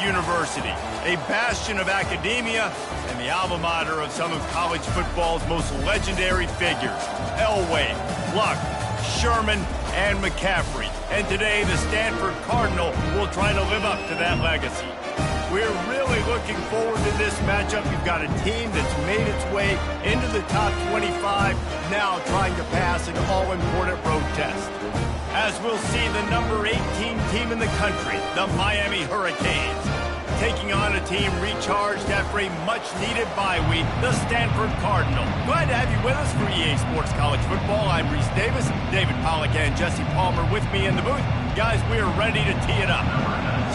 University, a bastion of academia and the alma mater of some of college football's most legendary figures, Elway, Luck, Sherman, and McCaffrey. And today, the Stanford Cardinal will try to live up to that legacy. We're really looking forward to this matchup. You've got a team that's made its way into the top 25, now trying to pass an all-important road test. As we'll see the number 18 team in the country, the Miami Hurricanes, taking on a team recharged after a much-needed bye week, the Stanford Cardinal. Glad to have you with us for EA Sports College Football. I'm Reese Davis, David Pollack and Jesse Palmer with me in the booth. Guys, we are ready to tee it up.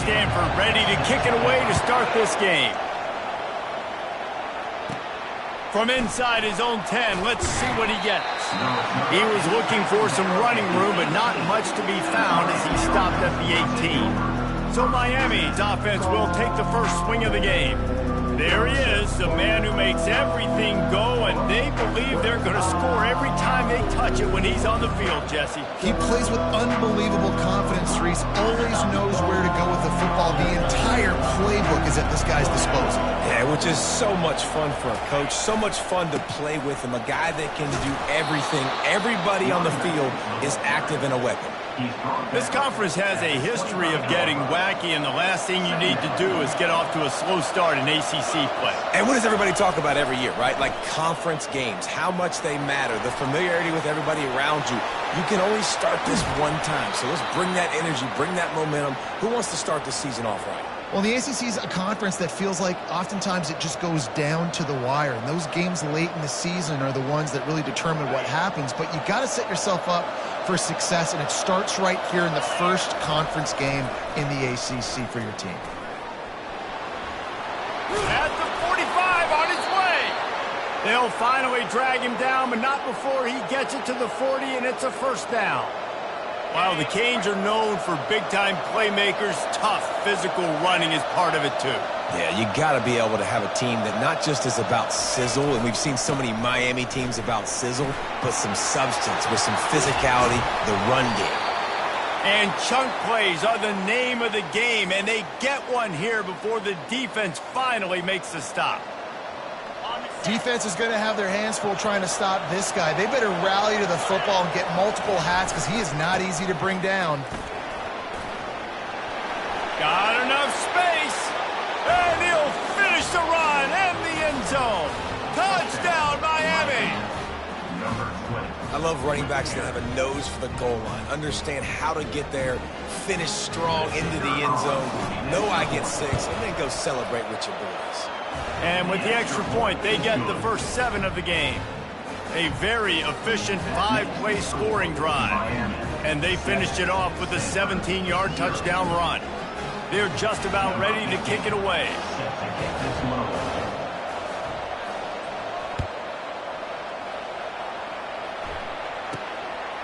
Stanford ready to kick it away to start this game. From inside his own 10, let's see what he gets. He was looking for some running room, but not much to be found as he stopped at the 18. So Miami's offense will take the first swing of the game. There he is, the man who makes everything go, and they believe they're going to score every time they touch it when he's on the field, Jesse. He plays with unbelievable confidence, Reese. Always knows where to go with the football. The entire playbook is at this guy's disposal. Yeah, which is so much fun for a coach, so much fun to play with him, a guy that can do everything. Everybody on the field is active and a weapon. This conference has a history of getting wacky, and the last thing you need to do is get off to a slow start in ACC play. And what does everybody talk about every year, right? Like conference games, how much they matter, the familiarity with everybody around you. You can only start this one time, so let's bring that energy, bring that momentum. Who wants to start the season off right? Well, the ACC is a conference that feels like oftentimes it just goes down to the wire. And those games late in the season are the ones that really determine what happens. But you got to set yourself up for success, and it starts right here in the first conference game in the ACC for your team. At the 45 on his way. They'll finally drag him down, but not before he gets it to the 40, and it's a first down. While the Canes are known for big-time playmakers, tough physical running is part of it too. Yeah, you got to be able to have a team that not just is about sizzle, and we've seen so many Miami teams about sizzle, but some substance with some physicality, the run game. And chunk plays are the name of the game, and they get one here before the defense finally makes the stop. Defense is going to have their hands full trying to stop this guy. They better rally to the football and get multiple hats because he is not easy to bring down. Got enough space, and he'll finish the run and the end zone. Touchdown, Miami! I love running backs that have a nose for the goal line, understand how to get there, finish strong into the end zone, know I get 6, and then go celebrate with your boys. And with the extra point, they get the first 7 of the game. A very efficient 5-play scoring drive. And they finished it off with a 17-yard touchdown run. They're just about ready to kick it away.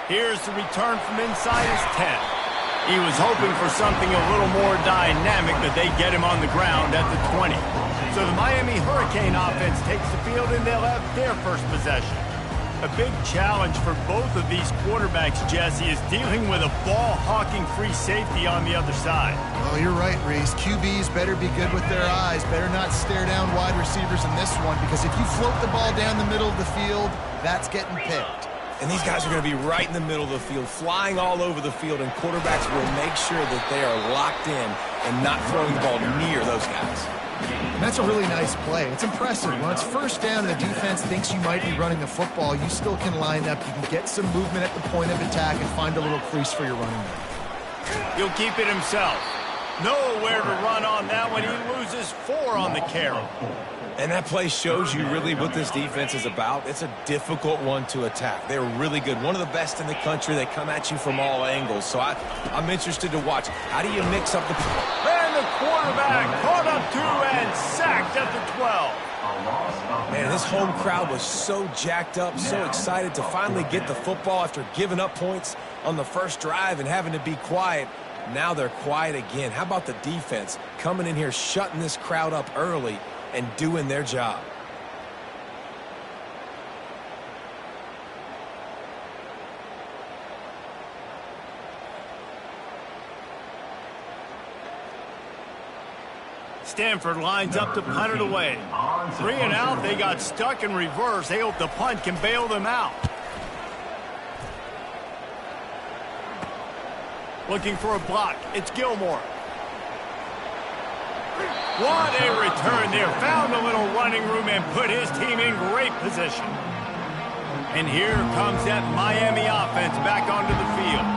Here's the return from inside his 10. He was hoping for something a little more dynamic, but they get him on the ground at the 20. So the Miami Hurricane offense takes the field, and they'll have their first possession. A big challenge for both of these quarterbacks, Jesse, is dealing with a ball-hawking free safety on the other side. Oh, you're right, Reese. QBs better be good with their eyes. Better not stare down wide receivers in this one, because if you float the ball down the middle of the field, that's getting picked. And these guys are going to be right in the middle of the field, flying all over the field, and quarterbacks will make sure that they are locked in and not throwing the ball near those guys. And that's a really nice play. It's impressive. When it's first down and the defense thinks you might be running the football, you still can line up. You can get some movement at the point of attack and find a little crease for your running back. He'll keep it himself. Nowhere to run on that one. He loses 4 on the carry. And that play shows you really what this defense is about. It's a difficult one to attack. They're really good. One of the best in the country. They come at you from all angles. So I'm interested to watch. How do you mix up the... And the quarterback caught up 2 and sacked at the 12. Man, this home crowd was so jacked up, so excited to finally get the football after giving up points on the first drive and having to be quiet. Now they're quiet again. How about the defense coming in here, shutting this crowd up early and doing their job? Stanford lines up to punt it away. 3 and out, they got stuck in reverse. They hope the punt can bail them out. Looking for a block. It's Gilmore. What a return there. Found a little running room and put his team in great position. And here comes that Miami offense back onto the field.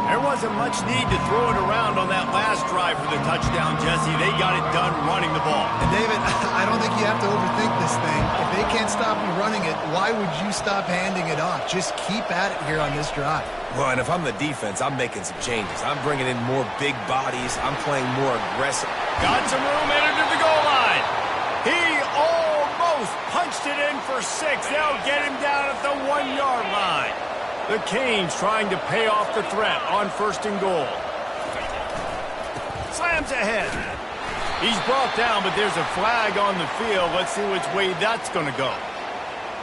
There wasn't much need to throw it around on that last drive for the touchdown, Jesse. They got it done running the ball. And David, I don't think you have to overthink this thing. If they can't stop you running it, why would you stop handing it off? Just keep at it here on this drive. Well, and if I'm the defense, I'm making some changes. I'm bringing in more big bodies. I'm playing more aggressive. Got some room, entered to the goal line. He almost punched it in for 6. They'll get him down at the 1-yard line. The Canes trying to pay off the threat on 1st and goal. Slams ahead. He's brought down, but there's a flag on the field. Let's see which way that's going to go.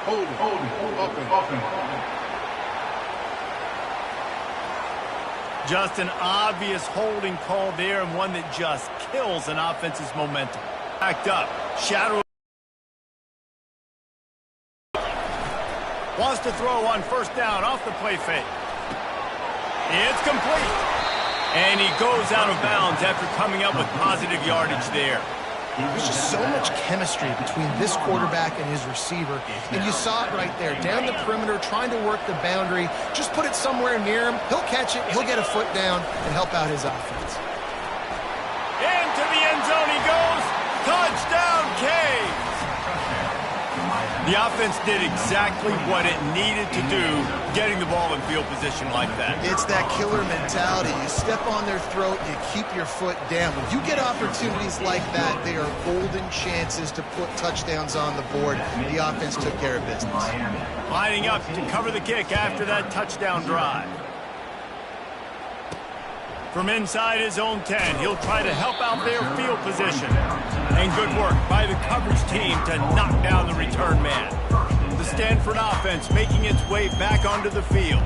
Hold it. Just an obvious holding call there, and one that just kills an offense's momentum. Backed up. Shadow. Wants to throw on 1st down off the play fake. It's complete. And he goes out of bounds after coming up with positive yardage there. There's just so much chemistry between this quarterback and his receiver. And you saw it right there. Down the perimeter, trying to work the boundary. Just put it somewhere near him. He'll catch it. He'll get a foot down and help out his offense. Into the end zone he goes. Touchdown, Canes. The offense did exactly what it needed to do, getting the ball in field position like that. It's that killer mentality. You step on their throat, you keep your foot down. When you get opportunities like that, they are golden chances to put touchdowns on the board. The offense took care of business. Lining up to cover the kick after that touchdown drive. From inside his own 10, he'll try to help out their field position. And good work by the coverage team to knock down the return man. The Stanford offense making its way back onto the field.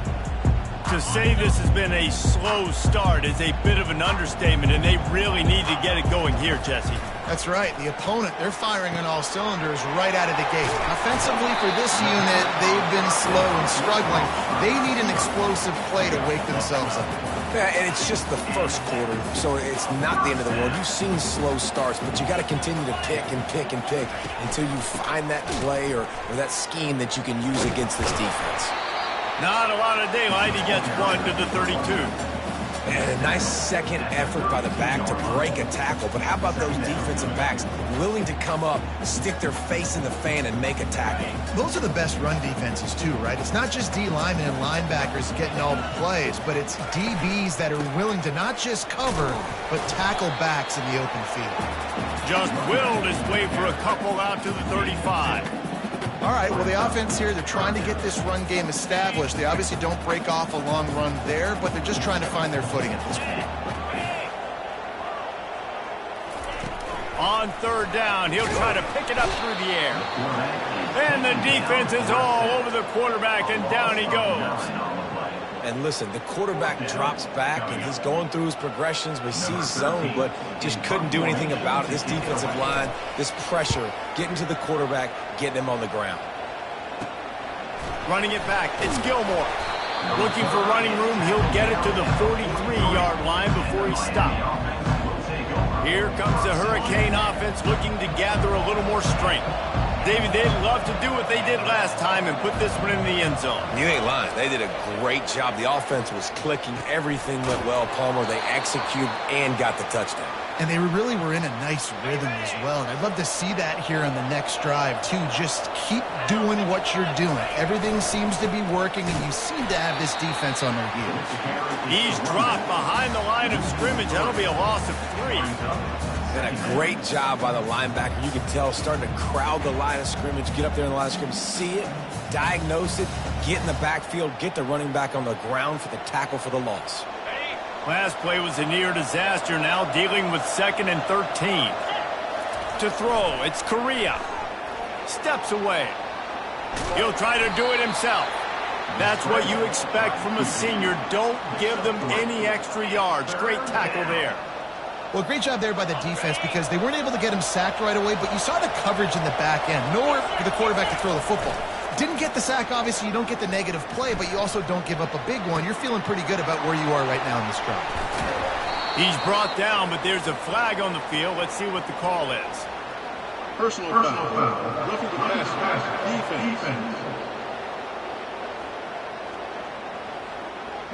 To say this has been a slow start is a bit of an understatement, and they really need to get it going here, Jesse. That's right. The opponent, they're firing on all cylinders right out of the gate. Offensively for this unit, they've been slow and struggling. They need an explosive play to wake themselves up. Yeah, and it's just the first quarter, so it's not the end of the world. You've seen slow starts, but you got to continue to pick and pick and pick until you find that play or that scheme that you can use against this defense. Not a lot of daylight. He gets 1 to the 32. And a nice second effort by the back to break a tackle. But how about those defensive backs willing to come up, stick their face in the fan, and make a tackle? Those are the best run defenses, too, right? It's not just D linemen and linebackers getting all the plays, but it's DBs that are willing to not just cover, but tackle backs in the open field. Just willed his way for a couple out to the 35. All right, well, the offense here, they're trying to get this run game established. They obviously don't break off a long run there, but they're just trying to find their footing at this point. On 3rd down, he'll try to pick it up through the air. And the defense is all over the quarterback, and down he goes. And listen, the quarterback drops back, and he's going through his progressions. We see zone, but just couldn't do anything about it. This defensive line, this pressure, getting to the quarterback, getting him on the ground. Running it back, it's Gilmore. Looking for running room, he'll get it to the 43-yard line before he's stopped. Here comes the Hurricane offense looking to gather a little more strength. David, they'd love to do what they did last time and put this one in the end zone. You ain't lying. They did a great job. The offense was clicking. Everything went well, Palmer. They executed and got the touchdown. And they really were in a nice rhythm as well. And I'd love to see that here on the next drive, too. Just keep doing what you're doing. Everything seems to be working, and you seem to have this defense on their heels. He's dropped behind the line of scrimmage. That'll be a loss of 3. And a great job by the linebacker. You can tell starting to crowd the line of scrimmage, get up there in the line of scrimmage, see it, diagnose it, get in the backfield, get the running back on the ground for the tackle for the loss. Last play was a near disaster, now dealing with 2nd and 13. To throw, it's Correa. Steps away. He'll try to do it himself. That's what you expect from a senior. Don't give them any extra yards. Great tackle there. Well, great job there by the defense because they weren't able to get him sacked right away, but you saw the coverage in the back end. Nowhere for the quarterback to throw the football. Didn't get the sack, obviously. You don't get the negative play, but you also don't give up a big one. You're feeling pretty good about where you are right now in this drive. He's brought down, but there's a flag on the field. Let's see what the call is. Personal foul. Roughing the passer. Defense.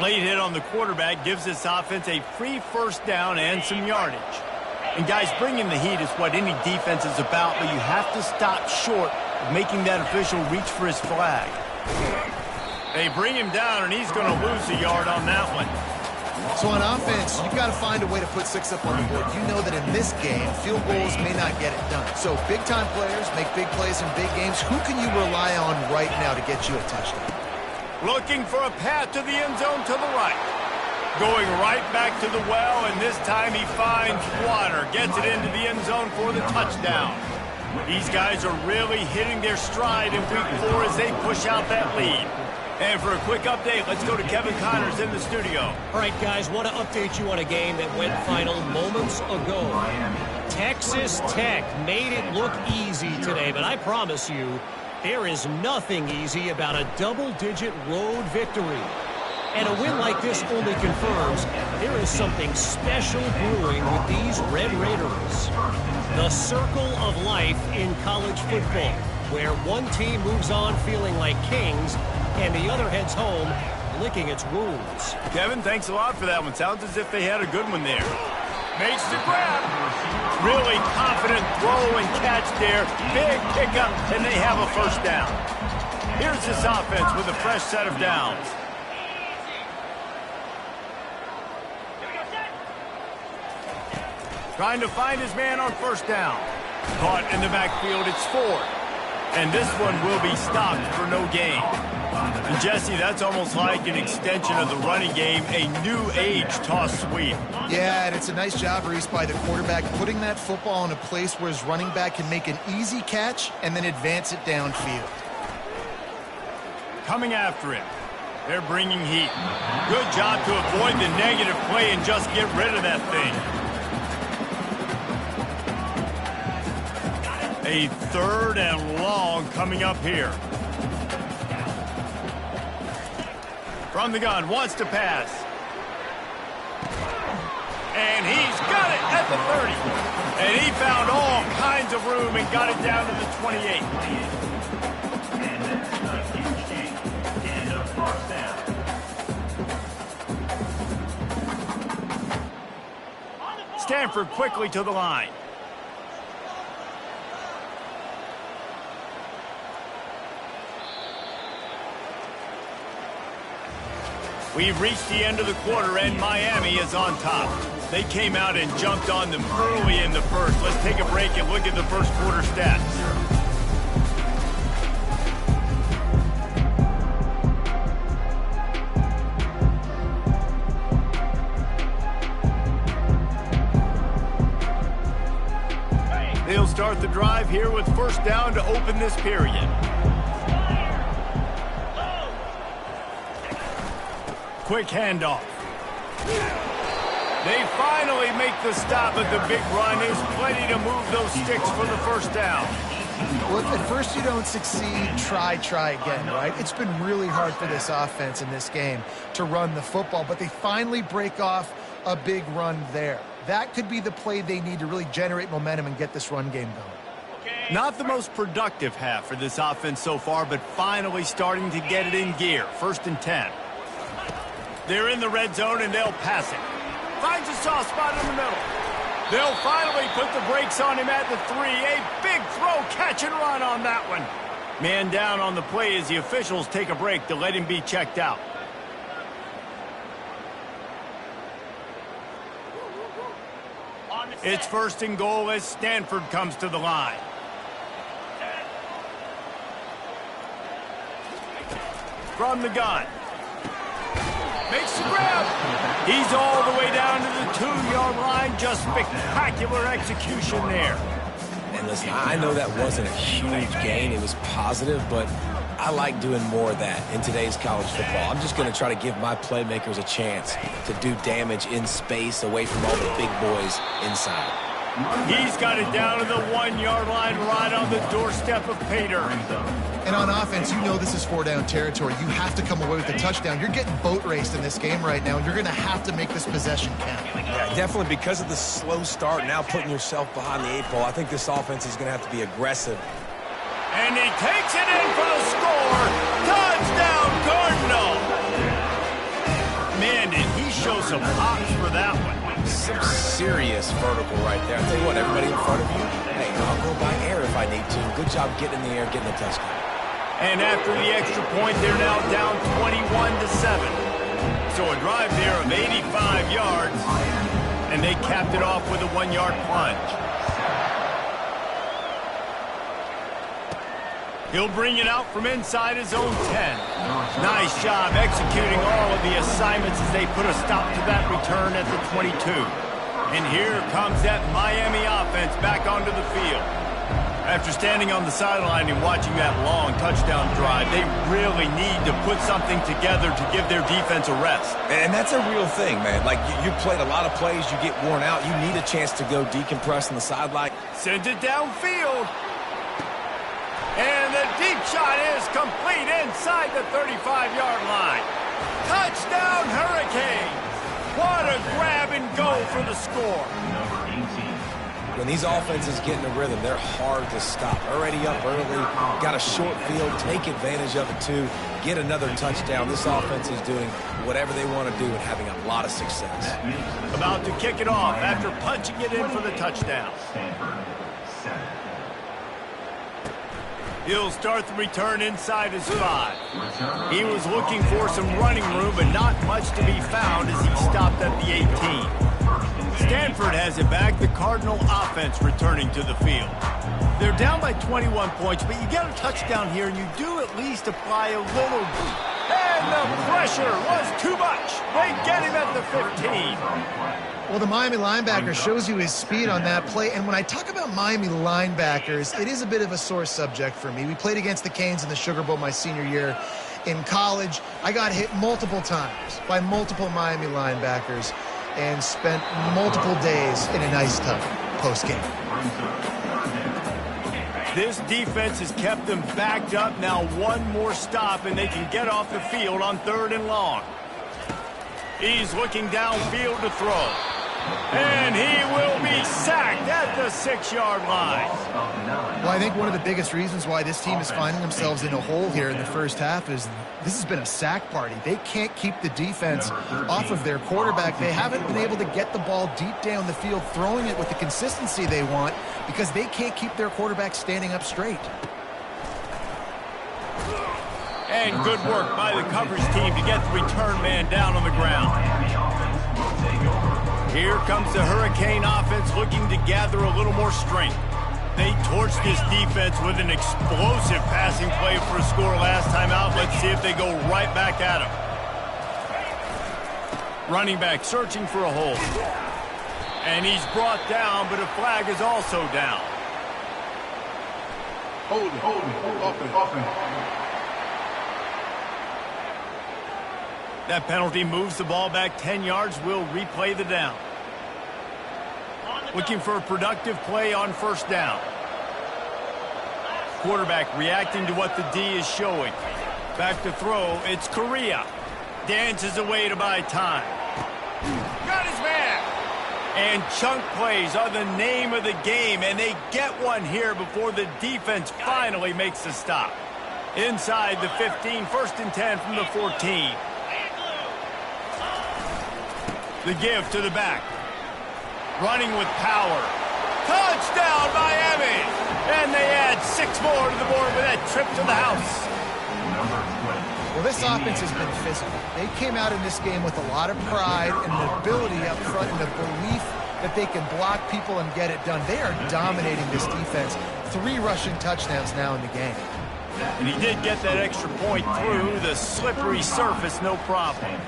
Late hit on the quarterback gives this offense a free first down and some yardage. And guys, bringing the heat is what any defense is about, but you have to stop short of making that official reach for his flag. They bring him down, and he's going to lose a yard on that one. So on offense, you've got to find a way to put 6 up on the board. You know that in this game, field goals may not get it done. So big-time players make big plays in big games. Who can you rely on right now to get you a touchdown? Looking for a path to the end zone to the right. Going right back to the well, and this time he finds water. Gets it into the end zone for the touchdown. These guys are really hitting their stride in week 4 as they push out that lead. And for a quick update, let's go to Kevin Connors in the studio. All right, guys, want to update you on a game that went final moments ago. Texas Tech made it look easy today, but I promise you, there is nothing easy about a double-digit road victory. And a win like this only confirms there is something special brewing with these Red Raiders. The circle of life in college football, where one team moves on feeling like kings and the other heads home licking its wounds. Kevin, thanks a lot for that one. Sounds as if they had a good one there. Makes the grab. Really confident throw and catch there. Big pickup, and they have a first down. Here's this offense with a fresh set of downs. Trying to find his man on first down. Caught in the backfield, it's Ford. And this one will be stopped for no gain. And Jesse, that's almost like an extension of the running game, a new age toss sweep. Yeah, and it's a nice job, Reese, by the quarterback, putting that football in a place where his running back can make an easy catch and then advance it downfield. Coming after him. They're bringing heat. Good job to avoid the negative play and just get rid of that thing. A 3rd and long coming up here. From the gun, wants to pass. And he's got it at the 30. And he found all kinds of room and got it down to the 28. Stanford quickly to the line. We've reached the end of the quarter, and Miami is on top. They came out and jumped on them early in the first. Let's take a break and look at the first quarter stats. They'll start the drive here with first down to open this period. Quick handoff. They finally make the stop, but the big run is plenty to move those sticks for the first down. Well, if at first you don't succeed, try again, right? It's been really hard for this offense in this game to run the football, but they finally break off a big run there. That could be the play they need to really generate momentum and get this run game going. Not the most productive half for this offense so far, but finally starting to get it in gear. 1st and 10. They're in the red zone, and they'll pass it. Finds a soft spot in the middle. They'll finally put the brakes on him at the 3. A big throw, catch and run on that one. Man down on the play as the officials take a break to let him be checked out. It's 1st and goal as Stanford comes to the line. From the gun. Makes the grab. He's all the way down to the 2-yard line. Just spectacular execution there. And listen, I know that wasn't a huge gain. It was positive, but I like doing more of that in today's college football. I'm just going to try to give my playmakers a chance to do damage in space away from all the big boys inside. He's got it down to the 1-yard line right on the doorstep of Pater. And on offense, you know this is 4-down territory. You have to come away with a touchdown. You're getting boat raced in this game right now, and you're going to have to make this possession count. Yeah, definitely because of the slow start, now putting yourself behind the 8 ball, I think this offense is going to have to be aggressive. And he takes it in for the score. Touchdown, Cardinal. Man, did he show some hops for that one. Some serious vertical right there. I'll tell you what, everybody in front of you, hey, I'll go by air if I need to. Good job getting in the air, getting the touchdown. And after the extra point, they're now down 21-7. So a drive there of 85 yards, and they capped it off with a 1-yard plunge. He'll bring it out from inside his own 10. Nice job executing all of the assignments as they put a stop to that return at the 22. And here comes that Miami offense back onto the field. After standing on the sideline and watching that long touchdown drive, they really need to put something together to give their defense a rest. And that's a real thing, man. Like, you played a lot of plays, you get worn out, you need a chance to go decompress on the sideline. Sends it downfield. And the deep shot is complete inside the 35-yard line. Touchdown, Hurricanes! What a grab and go for the score. When these offenses get in a rhythm, they're hard to stop. Already up early, got a short field, take advantage of it too, get another touchdown. This offense is doing whatever they want to do and having a lot of success. About to kick it off after punching it in for the touchdown. He'll start the return inside his 5. He was looking for some running room, but not much to be found as he stopped at the 18. Stanford has it back, the Cardinal offense returning to the field. They're down by 21 points, but you get a touchdown here, and you do at least apply a little beat. And the pressure was too much. They get him at the 15. Well, the Miami linebacker shows you his speed on that play. And when I talk about Miami linebackers, it is a bit of a sore subject for me. We played against the Canes in the Sugar Bowl my senior year in college. I got hit multiple times by multiple Miami linebackers and spent multiple days in an ice tub post-game. This defense has kept them backed up. Now one more stop, and they can get off the field on 3rd and long. He's looking downfield to throw. And he will be sacked at the 6-yard line. Well, I think one of the biggest reasons why this team is finding themselves in a hole here in the first half is this has been a sack party. They can't keep the defense off of their quarterback. They haven't been able to get the ball deep down the field, throwing it with the consistency they want because they can't keep their quarterback standing up straight. And good work by the coverage team to get the return man down on the ground. Here comes the Hurricane offense looking to gather a little more strength. They torched this defense with an explosive passing play for a score last time out. Let's see if they go right back at him. Running back searching for a hole. And he's brought down, but a flag is also down. Hold it. Offense. That penalty moves the ball back 10 yards. We'll replay the down. Looking for a productive play on 1st down. Quarterback reacting to what the D is showing. Back to throw. It's Correa. Dances away to buy time. Got his man. And chunk plays are the name of the game, and they get one here before the defense finally makes the stop. Inside the 15, 1st and 10 from the 14. The give to the back. Running with power. Touchdown, Miami! And they add 6 more to the board with that trip to the house. Well, this offense has been physical. They came out in this game with a lot of pride and an ability up front and a belief that they can block people and get it done. They are dominating this defense. 3 rushing touchdowns now in the game. And he did get that extra point through the slippery surface, no problem.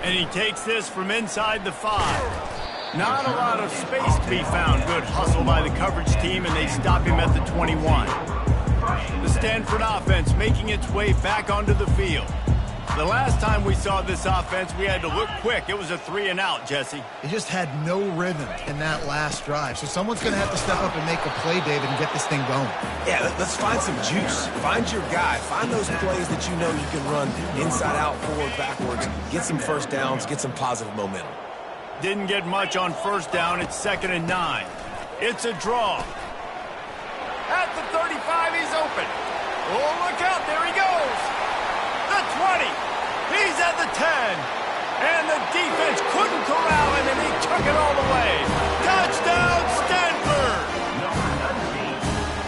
And he takes this from inside the 5. Not a lot of space to be found. Good hustle by the coverage team, and they stop him at the 21. The Stanford offense making its way back onto the field. The last time we saw this offense, we had to look quick. It was a 3-and-out, Jesse. They just had no rhythm in that last drive. So someone's going to have to step up and make a play, David, and get this thing going. Yeah, let's find some juice. Find your guy. Find those plays that you know you can run inside out, forward, backwards. Get some first downs. Get some positive momentum. Didn't get much on first down. It's 2nd and 9. It's a draw. At the 35, he's open. Oh, look out. There he goes. The 20. He's at the 10. And the defense couldn't corral him, and he took it all the way. Touchdown, Stanford.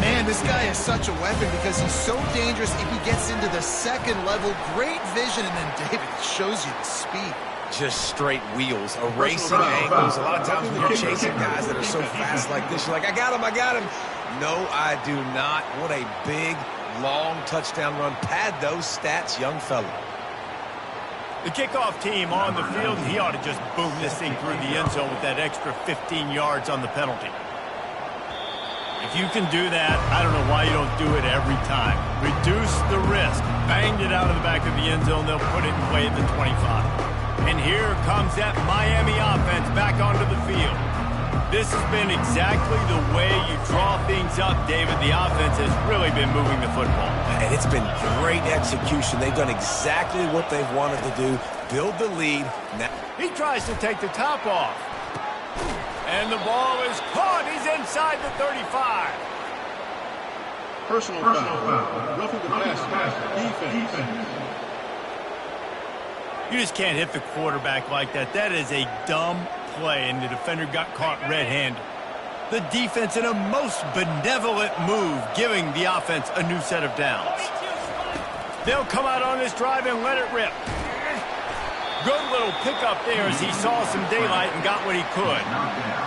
Man, this guy is such a weapon because he's so dangerous if he gets into the second level. Great vision, and then David shows you the speed. Just straight wheels, erasing angles. A lot of times when you're chasing guys that are so fast like this, you're like, I got him. No, I do not. What a big, long touchdown run. Pad those stats, young fella. The kickoff team on the field, and he ought to just boom this thing through the end zone with that extra 15 yards on the penalty. If you can do that, I don't know why you don't do it every time. Reduce the risk. Banged it out of the back of the end zone. They'll put it in play at the 25. And here comes that Miami offense back onto the field. This has been exactly the way you draw things up, David. The offense has really been moving the football. And it's been great execution. They've done exactly what they've wanted to do. Build the lead. Now he tries to take the top off. And the ball is caught. He's inside the 35. Personal foul. Roughing the passer. Defense. You just can't hit the quarterback like that. That is a dumb play, and the defender got caught red-handed. The defense in a most benevolent move, giving the offense a new set of downs. They'll come out on this drive and let it rip. Good little pickup there as he saw some daylight and got what he could.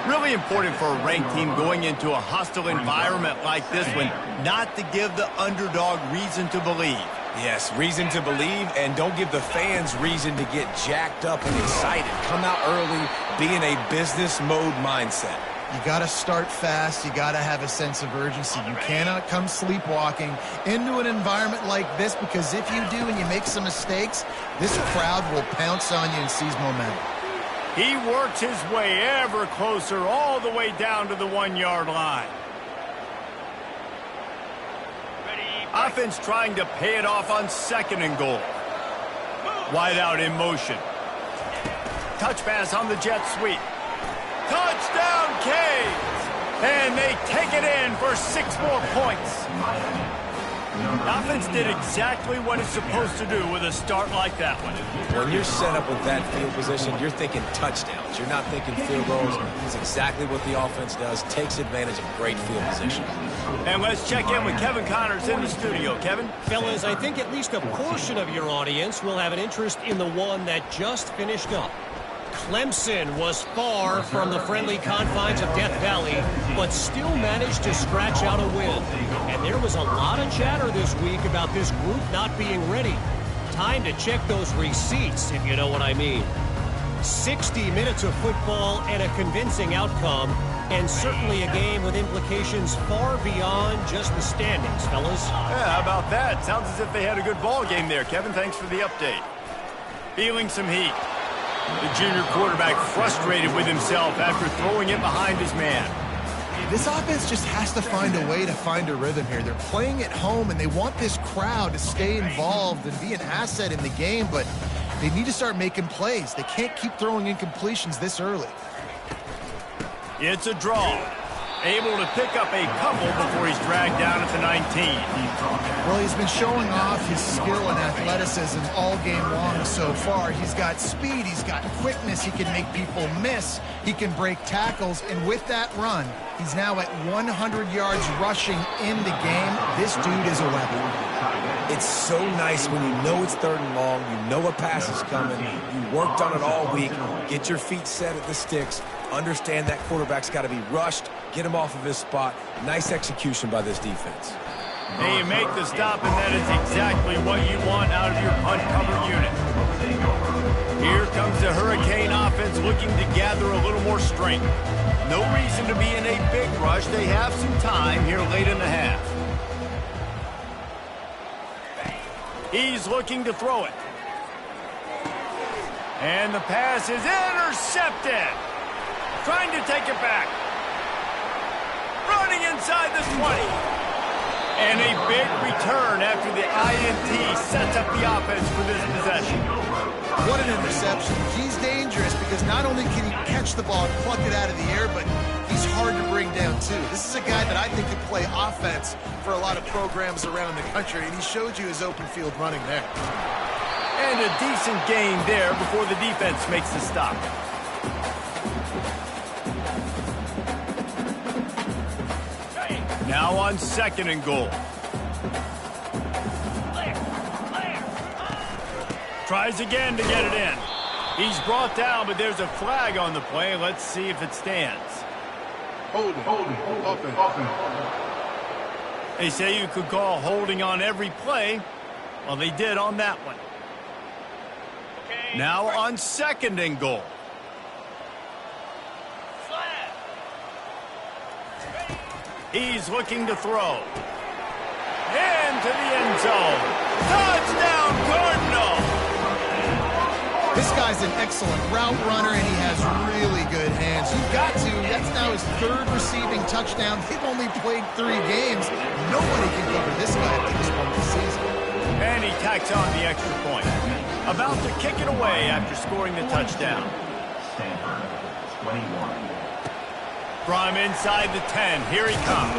Really important for a ranked team going into a hostile environment like this one, not to give the underdog reason to believe. Yes, reason to believe, and don't give the fans reason to get jacked up and excited. Come out early, be in a business mode mindset. You got to start fast. You got to have a sense of urgency. You cannot come sleepwalking into an environment like this, because if you do and you make some mistakes, this crowd will pounce on you and seize momentum. He works his way ever closer all the way down to the 1-yard line. Offense trying to pay it off on 2nd and goal. Wide out in motion. Touch pass on the jet sweep. Touchdown, Canes! And they take it in for 6 more points. Offense did exactly what it's supposed to do with a start like that one. When you're set up with that field position, you're thinking touchdowns. You're not thinking field goals. It's exactly what the offense does. Takes advantage of great field position. And let's check in with Kevin Connors in the studio. Kevin? Fellas, I think at least a portion of your audience will have an interest in the one that just finished up. Clemson was far from the friendly confines of Death Valley, but still managed to scratch out a win. And there was a lot of chatter this week about this group not being ready. Time to check those receipts, if you know what I mean. 60 minutes of football and a convincing outcome, and certainly a game with implications far beyond just the standings, fellas. Yeah, how about that? Sounds as if they had a good ball game there, Kevin. Thanks for the update. Feeling some heat. The junior quarterback frustrated with himself after throwing it behind his man. This offense just has to find a way to find a rhythm here. They're playing at home, and they want this crowd to stay involved and be an asset in the game, but they need to start making plays. They can't keep throwing incompletions this early. It's a draw. Able to pick up a couple before he's dragged down at the 19. Well, he's been showing off his skill and athleticism all game long so far. He's got speed, he's got quickness, he can make people miss, he can break tackles, and with that run, he's now at 100 yards rushing in the game. This dude is a weapon. It's so nice when you know it's 3rd and long, you know a pass is coming, you worked on it all week, get your feet set at the sticks, understand that quarterback's got to be rushed, get him off of his spot. Nice execution by this defense. And you make the stop, and that is exactly what you want out of your punt cover unit. Here comes the Hurricane offense. offense looking to gather a little more strength. No reason to be in a big rush. They have some time here late in the half. He's looking to throw it. And the pass is intercepted. Trying to take it back. Running inside the 20. And a big return after the INT sets up the offense for this possession. What an interception. He's dangerous because not only can he catch the ball and pluck it out of the air, but he's hard to bring down too. This is a guy that I think could play offense for a lot of programs around the country, and he showed you his open field running there. And a decent gain there before the defense makes the stop. Now on 2nd and goal. Tries again to get it in. He's brought down, but there's a flag on the play. Let's see if it stands. Holding. They say you could call holding on every play. Well, they did on that one. Now on 2nd and goal. He's looking to throw. Into the end zone. Touchdown, Cardinal! This guy's an excellent route runner, and he has really good hands. You've got to. That's now his 3rd receiving touchdown. They've only played 3 games. Nobody can cover this guy at this point of the season. And he tacks on the extra point. About to kick it away after scoring the touchdown. Stanford, 21. From inside the 10, here he comes.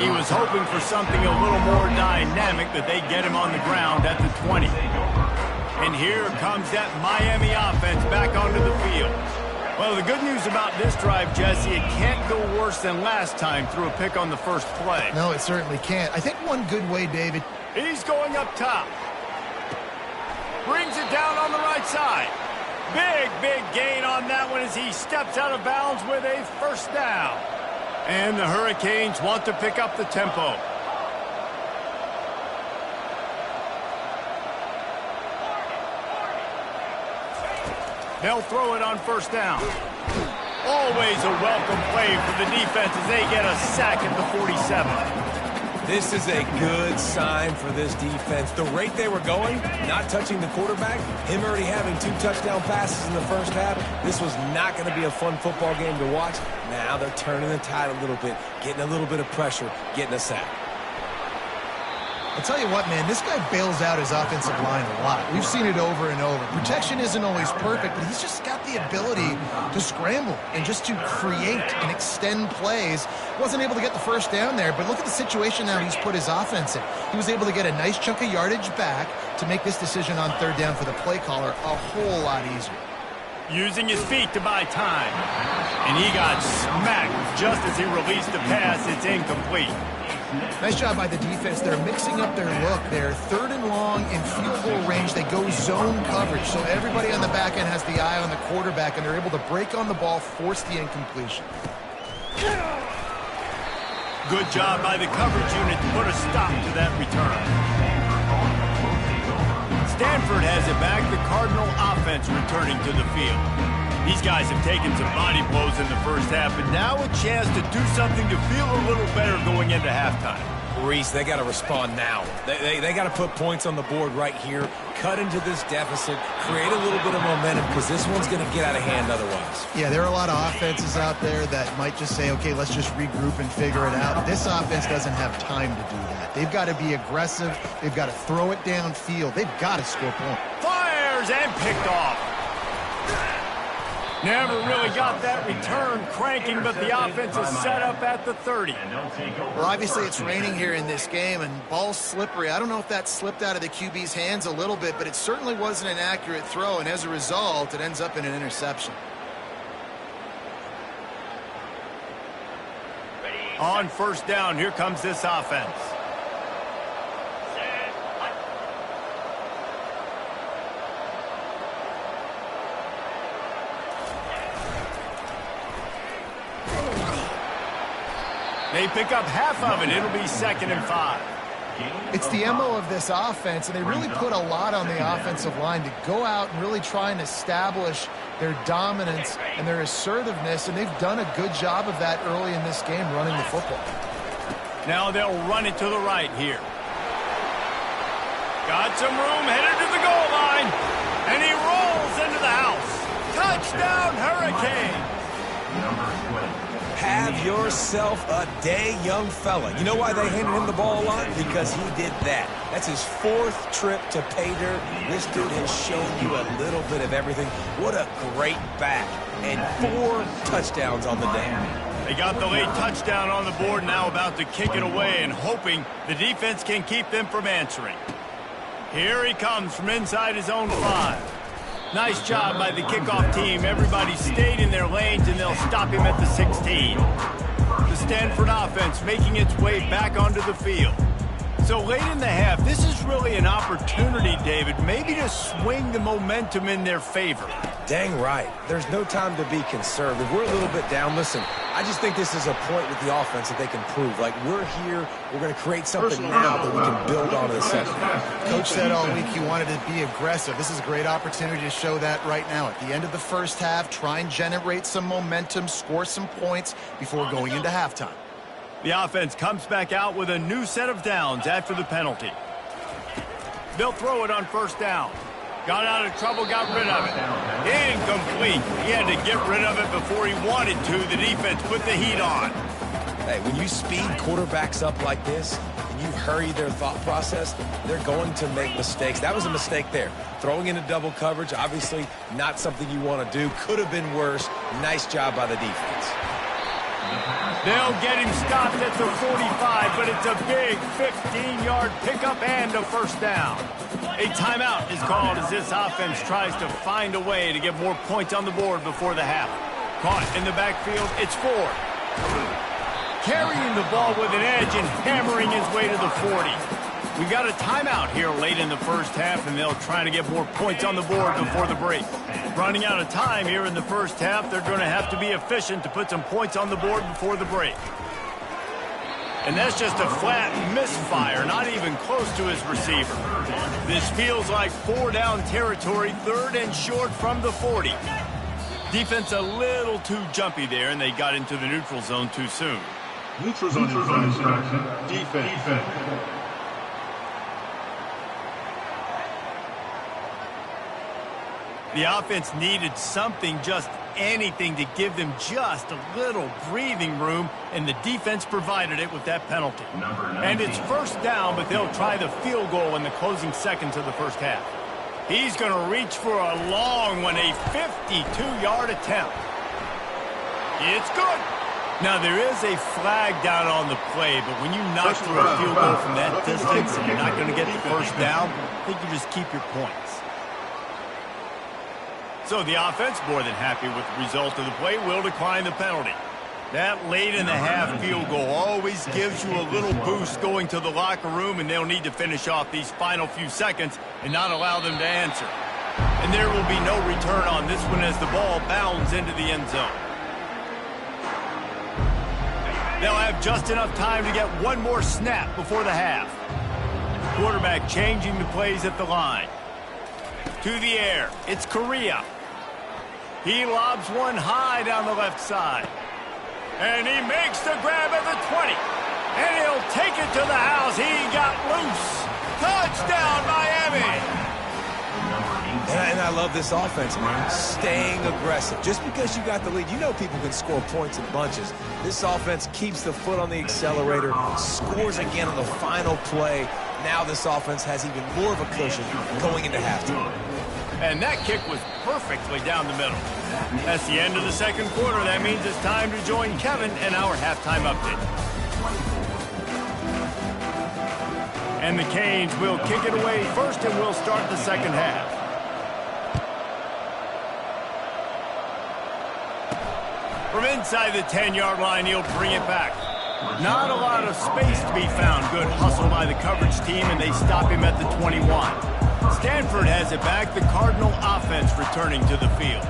He was hoping for something a little more dynamic, but they get him on the ground at the 20. And here comes that Miami offense back onto the field. Well, the good news about this drive, Jesse, it can't go worse than last time through a pick on the first play. No, it certainly can't. I think one good way, David. He's going up top. Brings it down on the right side. Big gain on that one as he steps out of bounds with a first down. And the Hurricanes want to pick up the tempo. They'll throw it on first down. Always a welcome play for the defense as they get a sack at the 47. This is a good sign for this defense. The rate they were going, not touching the quarterback, him already having 2 touchdown passes in the first half, this was not going to be a fun football game to watch. Now they're turning the tide a little bit, getting a little bit of pressure, getting a sack. I'll tell you what, man, this guy bails out his offensive line a lot. We've seen it over and over. Protection isn't always perfect, but he's just got the ability to scramble and just to create and extend plays. Wasn't able to get the first down there, but look at the situation now he's put his offense in. He was able to get a nice chunk of yardage back to make this decision on 3rd down for the play caller a whole lot easier. Using his feet to buy time. And he got smacked just as he released the pass. It's incomplete. Nice job by the defense. They're mixing up their look. They're 3rd and long in field goal range. They go zone coverage, so everybody on the back end has the eye on the quarterback, and they're able to break on the ball, force the incompletion. Good job by the coverage unit to put a stop to that return. Stanford has it back. The Cardinal offense returning to the field. These guys have taken some body blows in the first half, but now a chance to do something to feel a little better going into halftime. Reese, they got to respond now. They got to put points on the board right here, cut into this deficit, create a little bit of momentum, because this one's going to get out of hand otherwise. Yeah, there are a lot of offenses out there that might just say, okay, let's just regroup and figure it out. This offense doesn't have time to do that. They've got to be aggressive. They've got to throw it downfield. They've got to score points. Fires and picked off. Never really got that return cranking, but the offense is set up at the 30. Well, obviously it's raining here in this game, and ball's slippery. I don't know if that slipped out of the QB's hands a little bit, but it certainly wasn't an accurate throw, and as a result, it ends up in an interception. On first down, here comes this offense. They pick up half of it. It'll be 2nd and 5. It's the MO of this offense, and they really put a lot on the offensive line to go out and really try and establish their dominance, and their assertiveness, and they've done a good job of that early in this game running the football. Now they'll run it to the right here. Got some room, headed to the goal line, and he rolls into the house. Touchdown, Hurricane! Have yourself a day, young fella. You know why they handed him the ball a lot? Because he did that. That's his 4th trip to pay dirt. This dude has shown you a little bit of everything. What a great back. And 4 touchdowns on the day. They got the late touchdown on the board, now about to kick it away and hoping the defense can keep them from answering. Here he comes from inside his own 5. Nice job by the kickoff team. Everybody stayed in their lanes, and they'll stop him at the 16. The Stanford offense making its way back onto the field. So late in the half, this is really an opportunity, David, maybe to swing the momentum in their favor. Dang right. There's no time to be conservative. We're a little bit down. Listen, I just think this is a point with the offense that they can prove. Like, we're here, we're going to create something now that we can build on in the second. Coach said all week he wanted to be aggressive. This is a great opportunity to show that right now. At the end of the first half, try and generate some momentum, score some points before going into halftime. The offense comes back out with a new set of downs after the penalty. They'll throw it on first down. Got out of trouble, got rid of it. Incomplete. He had to get rid of it before he wanted to. The defense put the heat on. Hey, when you speed quarterbacks up like this, and you hurry their thought process, they're going to make mistakes. That was a mistake there. Throwing into double coverage, obviously not something you want to do. Could have been worse. Nice job by the defense. They'll get him stopped at the 45, but it's a big 15-yard pickup and a first down. A timeout is called as this offense tries to find a way to get more points on the board before the half. Caught in the backfield, it's Ford. Carrying the ball with an edge and hammering his way to the 40. We got a timeout here late in the first half, and they'll try to get more points on the board before the break. Running out of time here in the first half, they're going to have to be efficient to put some points on the board before the break. And that's just a flat misfire, not even close to his receiver. This feels like 4-down territory, 3rd and short from the 40. Defense a little too jumpy there, and they got into the neutral zone too soon. Neutral zone infraction. Defense. The offense needed something, just anything, to give them just a little breathing room, and the defense provided it with that penalty. And it's first down, but they'll try the field goal in the closing seconds of the first half. He's going to reach for a long one, a 52-yard attempt. It's good. Now, there is a flag down on the play, but when you knock through a field goal from that distance and you're not going to get the first down, I think you just keep your points. So the offense, more than happy with the result of the play, will decline the penalty. That late in the half field goal always gives you a little boost going to the locker room, and they'll need to finish off these final few seconds and not allow them to answer. And there will be no return on this one as the ball bounds into the end zone. They'll have just enough time to get one more snap before the half. Quarterback changing the plays at the line. To the air, it's Correa. He lobs one high down the left side. And he makes the grab at the 20. And he'll take it to the house. He got loose. Touchdown, Miami! And I love this offense, man. Staying aggressive. Just because you got the lead, you know people can score points in bunches. This offense keeps the foot on the accelerator, scores again on the final play. Now this offense has even more of a cushion going into halftime. And that kick was perfectly down the middle. That's the end of the second quarter. That means it's time to join Kevin and our halftime update. And the Canes will kick it away first, and we'll start the second half. From inside the 10-yard line, he'll bring it back. Not a lot of space to be found. Good hustle by the coverage team, and they stop him at the 21. Stanford has it back. The Cardinal offense returning to the field.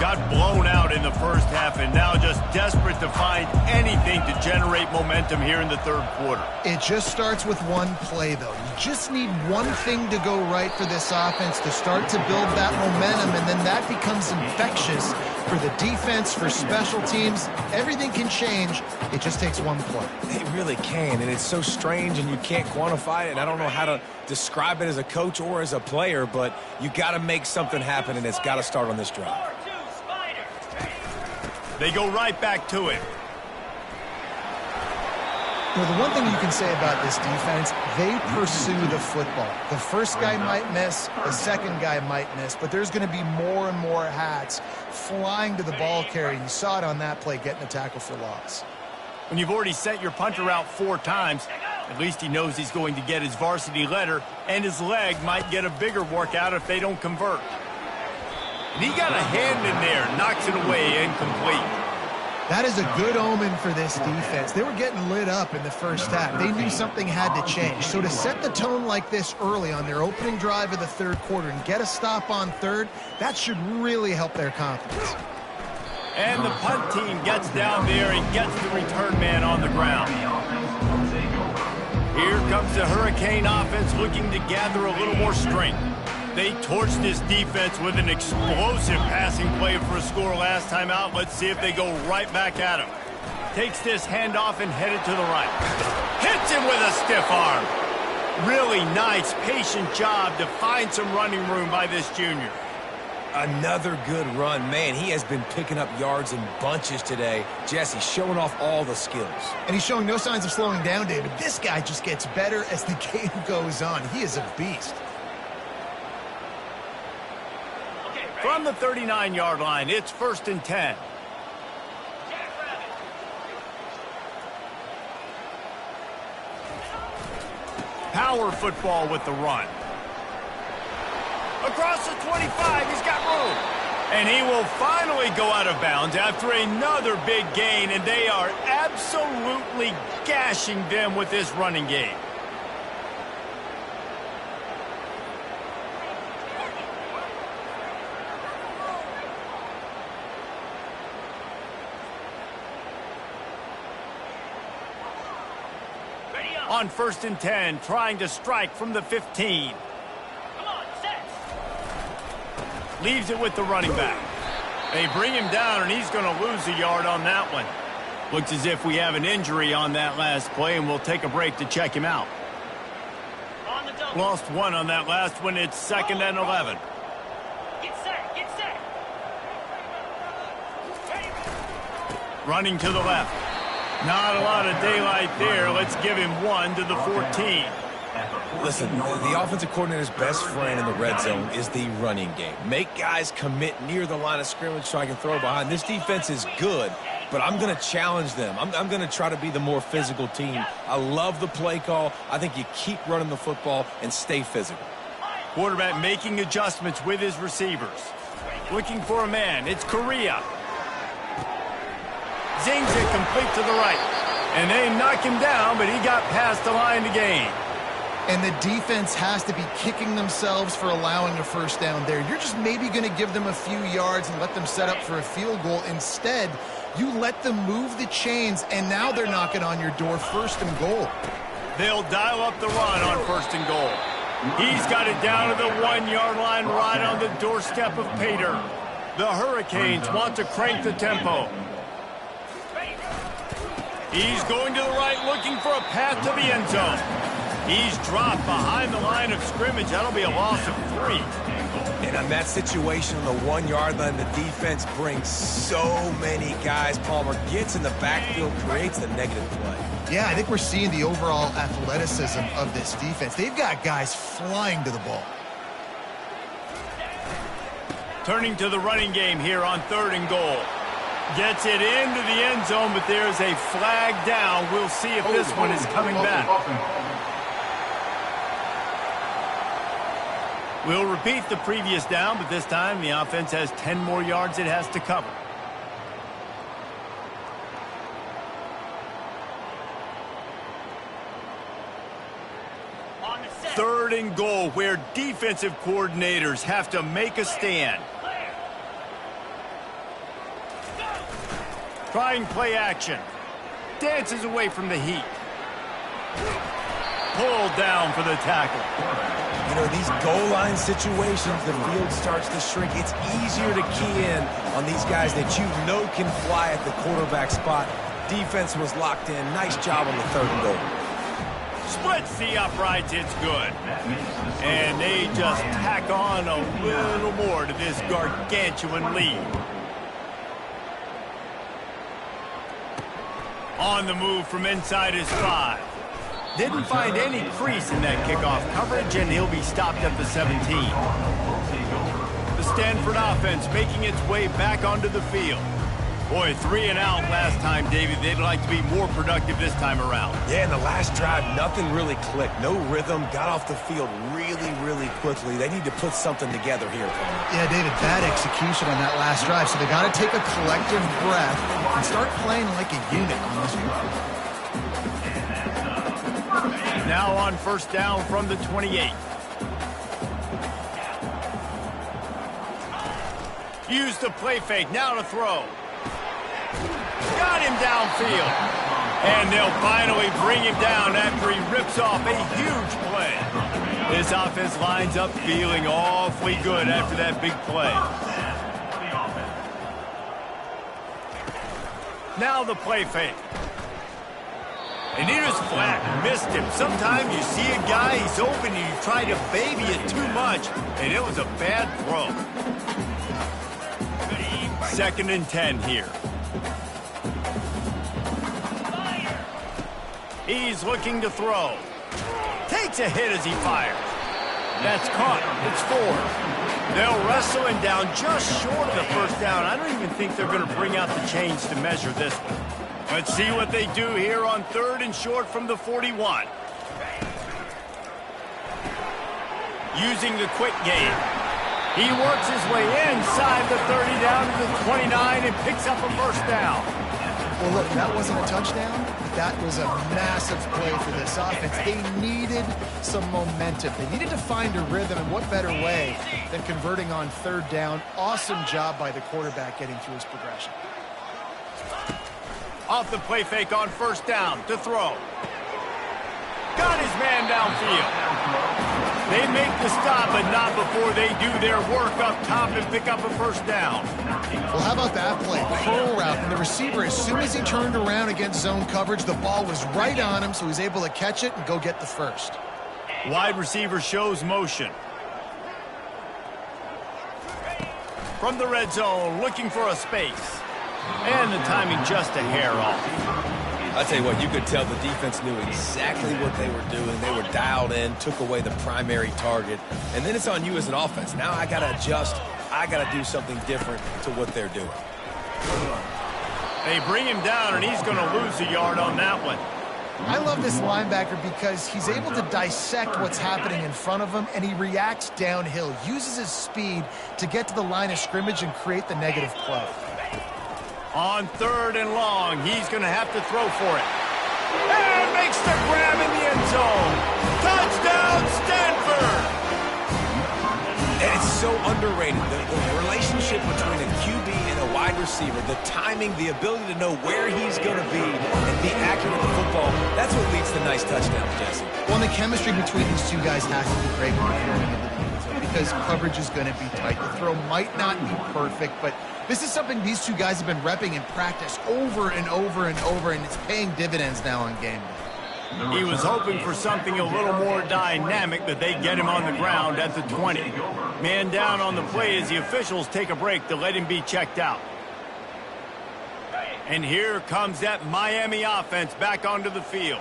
Got blown out in the first half, and now just desperate to find any anything to generate momentum here in the third quarter. It just starts with one play, though. You just need one thing to go right for this offense to start to build that momentum, and then that becomes infectious for the defense, for special teams. Everything can change. It just takes one play. It really can, and it's so strange, and you can't quantify it, and I don't know how to describe it as a coach or as a player, but you got to make something happen, and it's got to start on this drive. They go right back to it. Well, the one thing you can say about this defense, they pursue the football. The first guy might miss, the second guy might miss, but there's going to be more and more hats flying to the ball carrier. You saw it on that play, getting the tackle for loss. When you've already sent your punter out 4 times, at least he knows he's going to get his varsity letter, and his leg might get a bigger workout if they don't convert. And he got a hand in there, knocks it away, incomplete. That is a good omen for this defense. They were getting lit up in the first half. They knew something had to change. So to set the tone like this early on their opening drive of the third quarter and get a stop on third, that should really help their confidence. And the punt team gets down there and gets the return man on the ground. Here comes the Hurricane offense looking to gather a little more strength. They torched this defense with an explosive passing play for a score last time out. Let's see if they go right back at him. Takes this handoff and headed to the right. Hits him with a stiff arm. Really nice, patient job to find some running room by this junior. Another good run. Man, he has been picking up yards in bunches today. Jesse showing off all the skills. And he's showing no signs of slowing down, David. This guy just gets better as the game goes on. He is a beast. From the 39-yard line, it's 1st and 10. Power football with the run. Across the 25, he's got room. And he will finally go out of bounds after another big gain, and they are absolutely gashing them with this running game. On 1st and 10, trying to strike from the 15. Leaves it with the running back. They bring him down, and he's going to lose a yard on that one. Looks as if we have an injury on that last play, and we'll take a break to check him out. Lost 1 on that last one. It's 2nd and 11. Get set. Running to the left. Not a lot of daylight there. Let's give him 1 to the 14. Listen, the offensive coordinator's best friend in the red zone is the running game. Make guys commit near the line of scrimmage so I can throw behind. This defense is good, but I'm going to challenge them. I'm going to try to be the more physical team. I love the play call. I think you keep running the football and stay physical. Quarterback making adjustments with his receivers. Looking for a man. It's Correa. Zings it complete to the right. And they knock him down, but he got past the line to gain. And the defense has to be kicking themselves for allowing a first down there. You're just maybe going to give them a few yards and let them set up for a field goal. Instead, you let them move the chains, and now they're knocking on your door, 1st and goal. They'll dial up the run on 1st and goal. He's got it down to the 1-yard line right on the doorstep of Pater. The Hurricanes want to crank the tempo. He's going to the right, looking for a path to the end zone. He's dropped behind the line of scrimmage. That'll be a loss of 3. And on that situation, on the 1-yard line, the defense brings so many guys. Palmer gets in the backfield, creates the negative play. Yeah, I think we're seeing the overall athleticism of this defense. They've got guys flying to the ball. Turning to the running game here on 3rd and goal. Gets it into the end zone, but there's a flag down. We'll see if this one is coming back. We'll repeat the previous down, but this time the offense has 10 more yards it has to cover. Third and goal, where defensive coordinators have to make a stand. Trying play action. dances away from the heat. Pulled down for the tackle. You know, these goal line situations, the field starts to shrink. It's easier to key in on these guys that you know can fly at the quarterback spot. Defense was locked in. Nice job on the 3rd and goal. Splits the uprights, it's good. And they just tack on a little more to this gargantuan lead. On the move from inside his 5. Didn't find any crease in that kickoff coverage, and he'll be stopped at the 17. The Stanford offense making its way back onto the field. Boy, 3 and out last time, David. They'd like to be more productive this time around. Yeah, in the last drive, nothing really clicked. No rhythm, got off the field really, really quickly. They need to put something together here. Yeah, David, bad execution on that last drive, so they got to take a collective breath and start playing like a unit on this one. Now on 1st down from the 28. Use the play fake, now to throw. Got him downfield. And they'll finally bring him down after he rips off a huge play. This offense lines up feeling awfully good after that big play. Now the play fake. And he was flat, missed him. Sometimes you see a guy, he's open, and you try to baby it too much, and it was a bad throw. 2nd and 10 here. He's looking to throw. Takes a hit as he fires. That's caught. It's 4. They'll wrestle him down just short of the 1st down. I don't even think they're going to bring out the chains to measure this one. Let's see what they do here on 3rd and short from the 41. Using the quick game. He works his way inside the 30 down to the 29 and picks up a 1st down. Well, look, that wasn't a touchdown. That was a massive play for this offense. They needed some momentum. They needed to find a rhythm, and what better way than converting on 3rd down. Awesome job by the quarterback getting through his progression. Off the play fake on 1st down to throw. Got his man downfield. They make the stop, but not before they do their work up top and pick up a 1st down. Well, how about that play? Curl route, and the receiver, as soon as he turned around against zone coverage, the ball was right on him, so he's able to catch it and go get the 1st. Wide receiver shows motion. From the red zone, looking for a space. And the timing just a hair off. I'll tell you what, you could tell the defense knew exactly what they were doing. They were dialed in, took away the primary target, and then it's on you as an offense. Now I got to adjust. I got to do something different to what they're doing. They bring him down, and he's going to lose a yard on that one. I love this linebacker because he's able to dissect what's happening in front of him, and he reacts downhill, uses his speed to get to the line of scrimmage and create the negative play. On 3rd and long, he's going to have to throw for it. And makes the grab in the end zone. Touchdown, Stanford! And it's so underrated. The relationship between a QB and a wide receiver, the timing, the ability to know where he's going to be and be accurate with the football, that's what leads to nice touchdowns, Jesse. Well, the chemistry between these two guys has to be great when you're throwing into the defense because coverage is going to be tight. The throw might not be perfect, but this is something these two guys have been repping in practice over and over and over, and it's paying dividends now on game day. He was hoping for something a little more dynamic, but they get him on the ground at the 20. Man down on the play as the officials take a break to let him be checked out. And here comes that Miami offense back onto the field.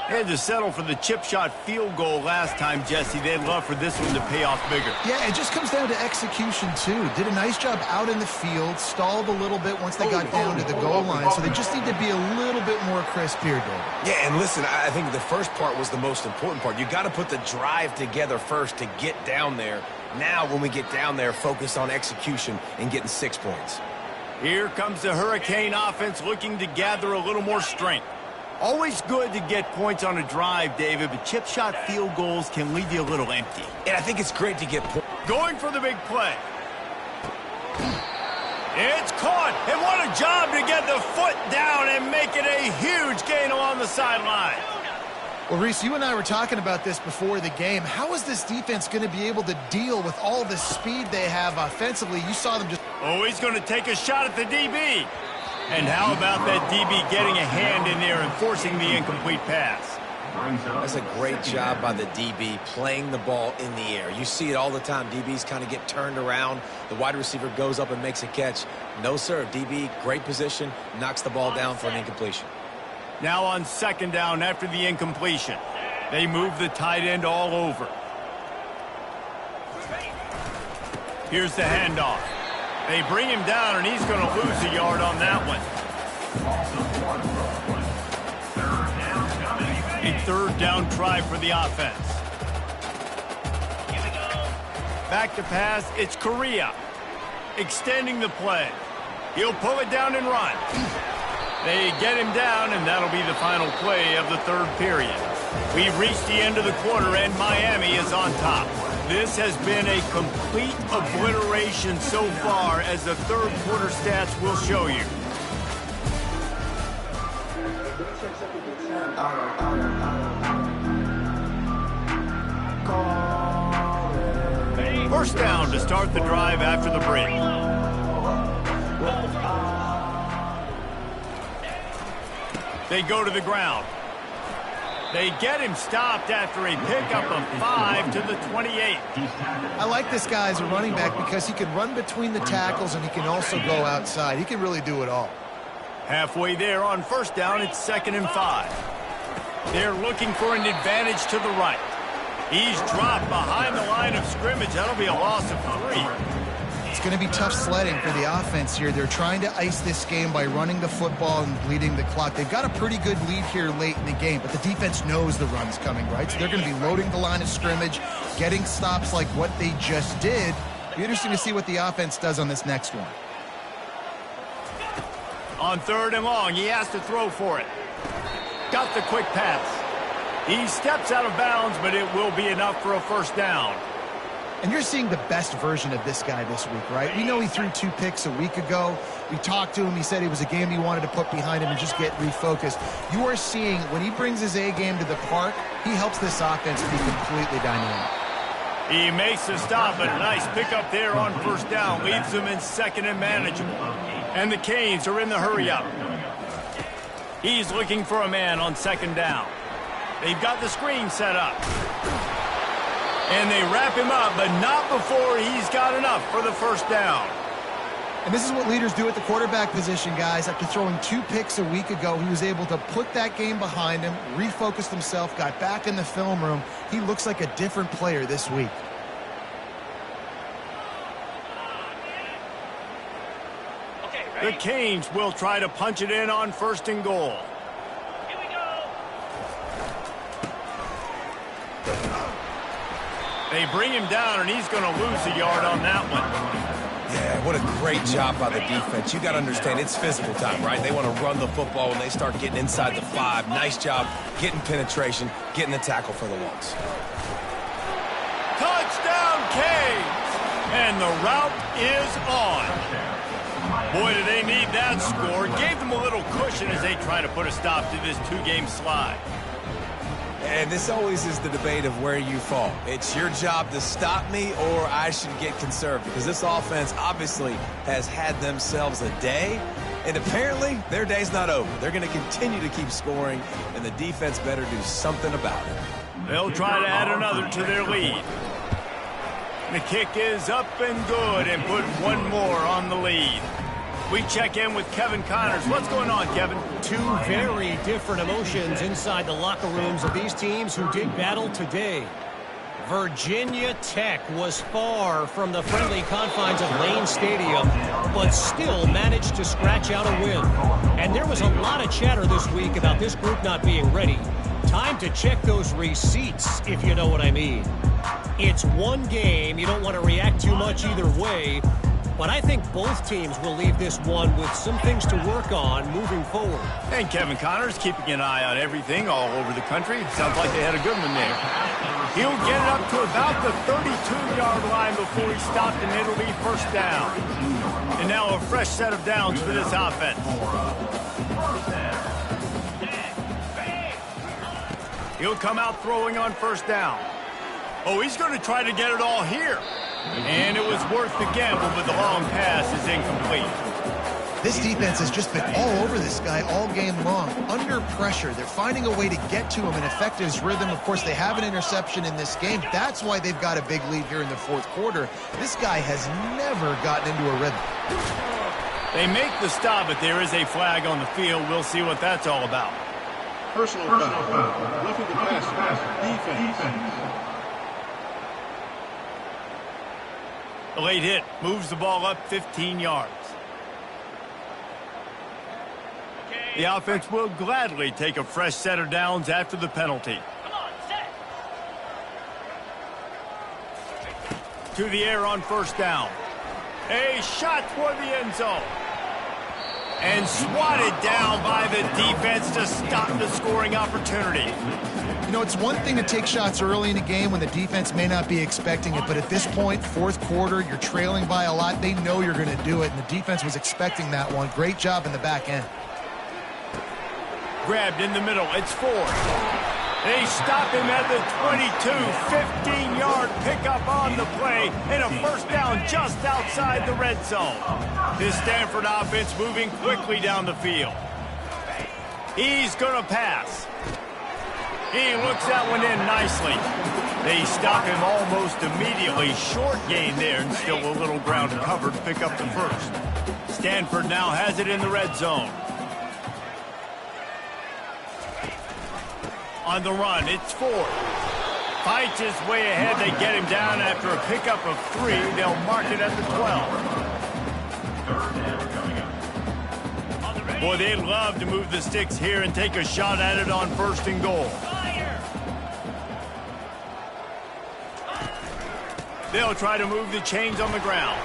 They had to settle for the chip shot field goal last time, Jesse. They'd love for this one to pay off bigger. Yeah, it just comes down to execution, too. Did a nice job out in the field, stalled a little bit once they got down to the goal line, so they just need to be a little bit more crisp here, David. Yeah, and listen, I think the first part was the most important part. You got to put the drive together first to get down there. Now, when we get down there, focus on execution and getting 6 points. Here comes the Hurricane offense looking to gather a little more strength. Always good to get points on a drive, David, but chip shot field goals can leave you a little empty. And I think it's great to get points. Going for the big play. It's caught, and what a job to get the foot down and make it a huge gain along the sideline. Well, Reese, you and I were talking about this before the game. How is this defense going to be able to deal with all the speed they have offensively? You saw them just... Oh, he's going to take a shot at the DB. And how about that DB getting a hand in there and forcing the incomplete pass? That's a great job by the DB playing the ball in the air. You see it all the time. DBs kind of get turned around. The wide receiver goes up and makes a catch. No, sir. DB, great position, knocks the ball down for an incompletion. Now on second down after the incompletion. They move the tight end all over. Here's the handoff. They bring him down, and he's going to lose a yard on that one. A third down try for the offense. Back to pass, it's Correa. Extending the play. He'll pull it down and run. They get him down, and that'll be the final play of the third period. We've reached the end of the quarter, and Miami is on top. This has been a complete obliteration so far, as the third quarter stats will show you. First down to start the drive after the break. They go to the ground. They get him stopped after a pickup of 5 to the 28. I like this guy as a running back because he can run between the tackles and he can also go outside. He can really do it all. Halfway there on first down, it's 2nd and 5. They're looking for an advantage to the right. He's dropped behind the line of scrimmage. That'll be a loss of 3. It's going to be tough sledding for the offense here. They're trying to ice this game by running the football and bleeding the clock. They've got a pretty good lead here late in the game, but the defense knows the run's coming, right? So they're going to be loading the line of scrimmage, getting stops like what they just did. It'll be interesting to see what the offense does on this next one. On 3rd and long, he has to throw for it. Got the quick pass. He steps out of bounds, but it will be enough for a first down. And you're seeing the best version of this guy this week, right? We know he threw 2 picks a week ago. We talked to him. He said it was a game he wanted to put behind him and just get refocused. You are seeing when he brings his A game to the park, he helps this offense be completely dynamic. He makes the stop, but a nice pickup there on first down. Leaves them in 2nd and manageable. And the Canes are in the hurry-up. He's looking for a man on 2nd down. They've got the screen set up. And they wrap him up, but not before he's got enough for the first down. And this is what leaders do at the quarterback position, guys. After throwing 2 picks a week ago, he was able to put that game behind him, refocused himself, got back in the film room. He looks like a different player this week. The Canes will try to punch it in on 1st and goal. Here we go. They bring him down, and he's going to lose a yard on that one. Yeah, what a great job by the defense. You got to understand, it's physical time, right? They want to run the football when they start getting inside the 5. Nice job getting penetration, getting the tackle for the loss. Touchdown, Canes! And the route is on. Boy, do they need that score. Gave them a little cushion as they try to put a stop to this 2-game slide. And this always is the debate of where you fall. It's your job to stop me, or I should get conserved, because this offense obviously has had themselves a day, and apparently their day's not over. They're going to continue to keep scoring, and the defense better do something about it. They'll try to add another to their lead. The kick is up and good, and put one more on the lead. We check in with Kevin Connors. What's going on, Kevin? 2 very different emotions inside the locker rooms of these teams who did battle today. Virginia Tech was far from the friendly confines of Lane Stadium, but still managed to scratch out a win. And there was a lot of chatter this week about this group not being ready. Time to check those receipts, if you know what I mean. It's one game. You don't want to react too much either way. But I think both teams will leave this one with some things to work on moving forward. And Kevin Connors keeping an eye on everything all over the country. Sounds like they had a good one there. He'll get it up to about the 32-yard line before he stopped, and it'll be first down. And now a fresh set of downs for this offense. He'll come out throwing on first down. Oh, he's going to try to get it all here. And it was worth the gamble, but the long pass is incomplete. This defense has just been all over this guy all game long. Under pressure, they're finding a way to get to him and affect his rhythm. Of course, they have an interception in this game. That's why they've got a big lead here in the fourth quarter. This guy has never gotten into a rhythm. They make the stop, but there is a flag on the field. We'll see what that's all about. Personal foul. Roughing the passer. Defense. The late hit moves the ball up 15 yards. The offense will gladly take a fresh set of downs after the penalty. Come on, set. To the air on first down. A shot toward the end zone. And swatted down by the defense to stop the scoring opportunity. You know, it's one thing to take shots early in a game when the defense may not be expecting it, but at this point, fourth quarter, you're trailing by a lot. They know you're going to do it, and the defense was expecting that one. Great job in the back end. Grabbed in the middle. It's Ford. They stop him at the 22. 15-yard pickup on the play and a first down just outside the red zone. This Stanford offense moving quickly down the field. He's going to pass. He looks that one in nicely. They stop him almost immediately. Short gain there and still a little ground covered to pick up the first. Stanford now has it in the red zone. On the run, it's Ford. Fights his way ahead. They get him down after a pickup of 3. They'll mark it at the 12. Boy, they'd love to move the sticks here and take a shot at it on first and goal. They'll try to move the chains on the ground.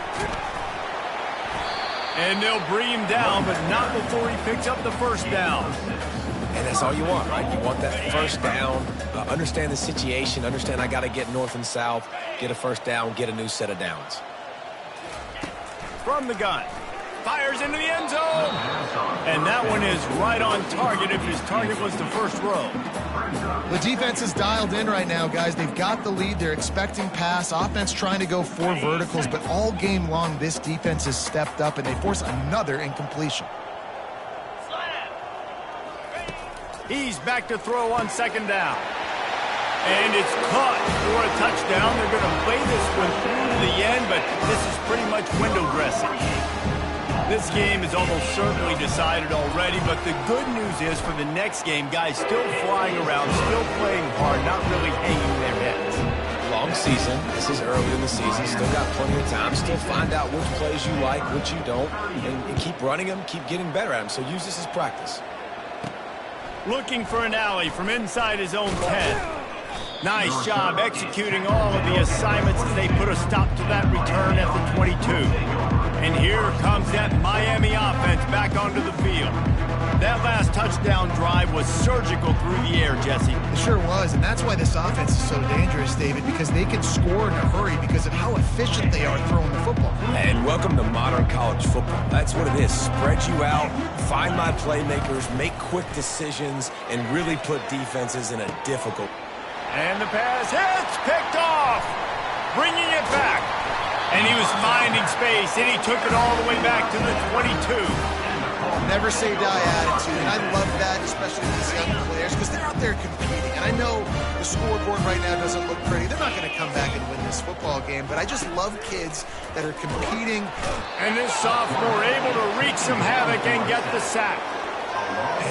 And they'll bring him down, but not before he picks up the first down. And that's all you want, right? You want that first down, understand the situation, understand I got to get north and south, get a first down, get a new set of downs. From the gun. Fires into the end zone. And that one is right on target if his target was the first row. The defense is dialed in right now, guys. They've got the lead. They're expecting pass. Offense trying to go 4 verticals, but all game long, this defense has stepped up, and they force another incompletion. He's back to throw on second down. And it's caught for a touchdown. They're going to play this one through to the end, but this is pretty much window dressing. This game is almost certainly decided already, but the good news is for the next game, guys still flying around, still playing hard, not really hanging their heads. Long season. This is early in the season. Still got plenty of time. Still find out which plays you like, which you don't, and keep running them, keep getting better at them. So use this as practice. Looking for an alley from inside his own 10. Nice job executing all of the assignments as they put a stop to that return at the 22. And here comes that Miami offense back onto the field. That last touchdown drive was surgical through the air, Jesse. It sure was, and that's why this offense is so dangerous, David, because they can score in a hurry because of how efficient they are throwing the football. And welcome to modern college football. That's what it is. Spread you out, find my playmakers, make quick decisions, and really put defenses in a difficult. And the pass hits, picked off, bringing it back. And he was finding space, and he took it all the way back to the 22. Never say die attitude, and I love that, especially with these young players, because they're out there competing. And I know the scoreboard right now doesn't look pretty. They're not going to come back and win this football game, but I just love kids that are competing. And this sophomore able to wreak some havoc and get the sack.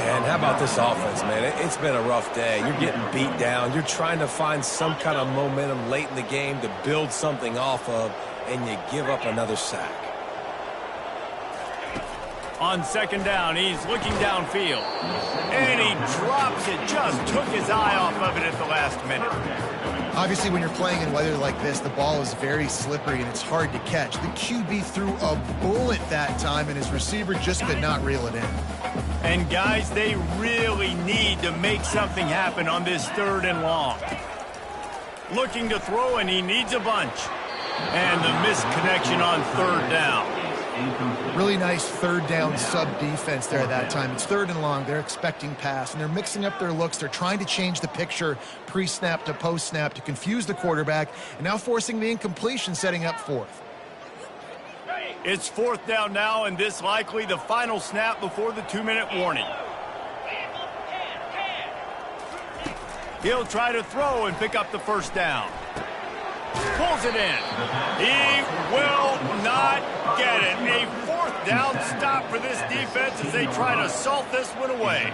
And how about this offense, man? It's been a rough day. You're getting beat down. You're trying to find some kind of momentum late in the game to build something off of, and you give up another sack. On second down, he's looking downfield. And he drops it, just took his eye off of it at the last minute. Obviously, when you're playing in weather like this, the ball is very slippery and it's hard to catch. The QB threw a bullet that time, and his receiver just could not reel it in. And, guys, they really need to make something happen on this 3rd and long. Looking to throw, and he needs a bunch. And the missed connection on 3rd down. Really nice third down sub defense there at that time. It's 3rd and long. They're expecting pass, and they're mixing up their looks. They're trying to change the picture pre-snap to post-snap to confuse the quarterback, and now forcing the incompletion, setting up 4th. It's 4th down now, and this likely the final snap before the 2-minute warning. He'll try to throw and pick up the first down. Pulls it in. He will not get it. A 4th down stop for this defense as they try to salt this one away.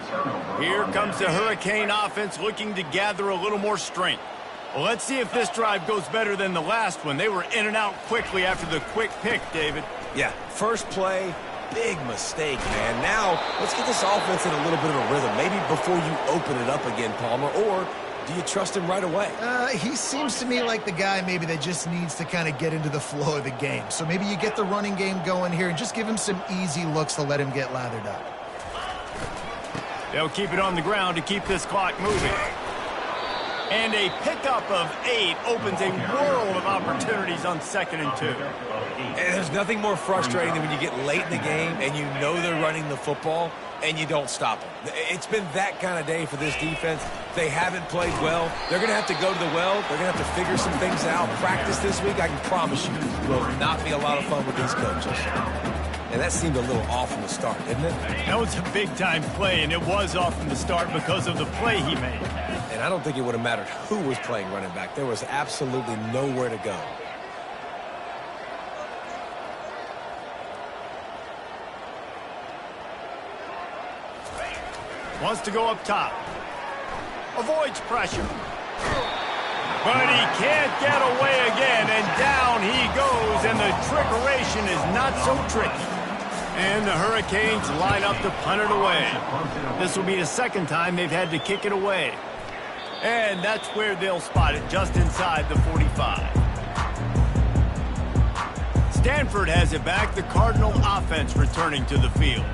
Here comes the Hurricane offense looking to gather a little more strength. Well, let's see if this drive goes better than the last one. They were in and out quickly after the quick pick, David. Yeah, first play, big mistake, man. Now, let's get this offense in a little bit of a rhythm. Maybe before you open it up again, Palmer, or do you trust him right away? He seems to me like the guy maybe that just needs to kind of get into the flow of the game. So maybe you get the running game going here and just give him some easy looks to let him get lathered up. They'll keep it on the ground to keep this clock moving. And a pickup of 8 opens a world of opportunities on 2nd and 2. And there's nothing more frustrating than when you get late in the game and you know they're running the football and you don't stop them. It's been that kind of day for this defense. They haven't played well. They're going to have to go to the well. They're going to have to figure some things out. Practice this week, I can promise you, will not be a lot of fun with these coaches. And that seemed a little off from the start, didn't it? That was a big-time play, and it was off from the start because of the play he made. And I don't think it would have mattered who was playing running back. There was absolutely nowhere to go. Wants to go up top. Avoids pressure. But he can't get away again, and down he goes, and the trickeration is not so tricky. And the Hurricanes line up to punt it away. This will be the 2nd time they've had to kick it away. And that's where they'll spot it, just inside the 45. Stanford has it back, the Cardinal offense returning to the field.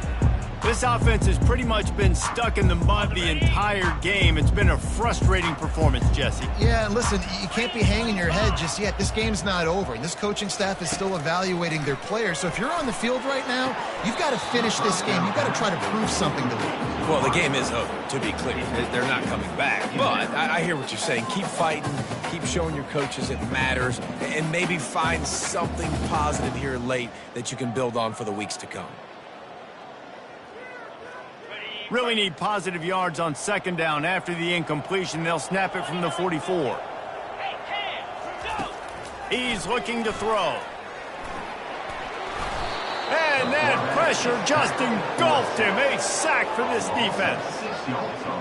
This offense has pretty much been stuck in the mud the entire game. It's been a frustrating performance, Jesse. Yeah, and listen, you can't be hanging your head just yet. This game's not over, and this coaching staff is still evaluating their players. So if you're on the field right now, you've got to finish this game. You've got to try to prove something to them. Well, the game is over, to be clear. They're not coming back. But I hear what you're saying. Keep fighting. Keep showing your coaches it matters. And maybe find something positive here late that you can build on for the weeks to come. Really need positive yards on 2nd down. After the incompletion, they'll snap it from the 44. He's looking to throw. And that pressure just engulfed him. A sack for this defense.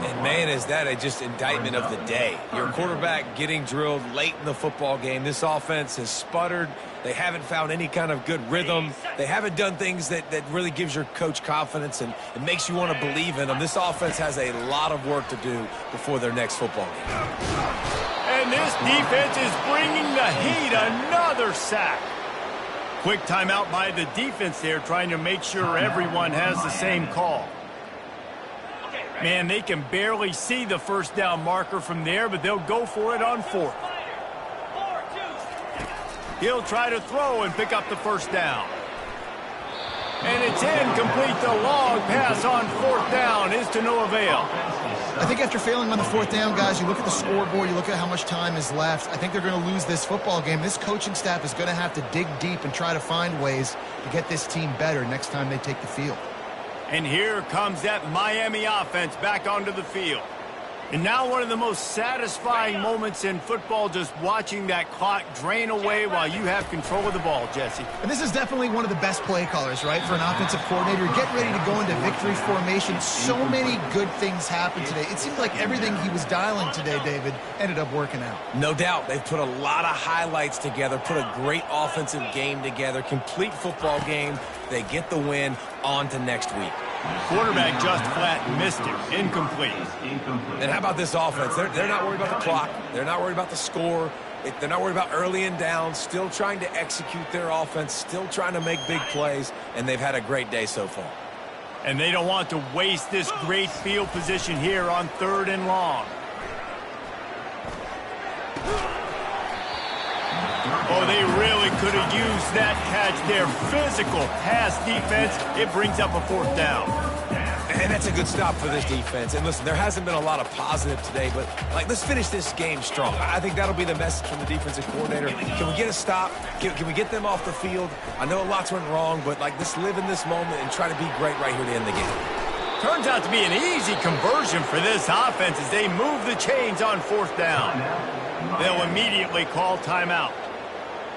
And, man, is that just indictment of the day. Your quarterback getting drilled late in the football game. This offense has sputtered. They haven't found any kind of good rhythm. They haven't done things that really gives your coach confidence and it makes you want to believe in them. This offense has a lot of work to do before their next football game. And this defense is bringing the heat. Another sack. Quick timeout by the defense there, trying to make sure everyone has the same call. Man, they can barely see the 1st down marker from there, but they'll go for it on 4th. He'll try to throw and pick up the 1st down. And it's incomplete. The long pass on 4th down is to no avail. I think after failing on the 4th down, guys, you look at the scoreboard, you look at how much time is left. I think they're going to lose this football game. This coaching staff is going to have to dig deep and try to find ways to get this team better next time they take the field. And here comes that Miami offense back onto the field. And now one of the most satisfying moments in football, just watching that clock drain away while you have control of the ball, Jesse. And this is definitely one of the best play callers, right, for an offensive coordinator. Get ready to go into victory formation. So many good things happened today. It seemed like everything he was dialing today, David, ended up working out. No doubt. They've put a lot of highlights together, put a great offensive game together, complete football game. They get the win. On to next week. Quarterback just flat missed it. Incomplete. And how about this offense? They're not worried about the clock. They're not worried about the score. They're not worried about early and down. Still trying to execute their offense. Still trying to make big plays. And they've had a great day so far. And they don't want to waste this great field position here on 3rd and long. Oh, they really could have used that catch there. Physical pass defense. It brings up a 4th down. And that's a good stop for this defense. And listen, there hasn't been a lot of positive today, but let's finish this game strong. I think that'll be the message from the defensive coordinator. Can we get a stop? Can we get them off the field? I know lots went wrong, but let's live in this moment and try to be great right here to end the game. Turns out to be an easy conversion for this offense as they move the chains on 4th down. They'll immediately call timeout.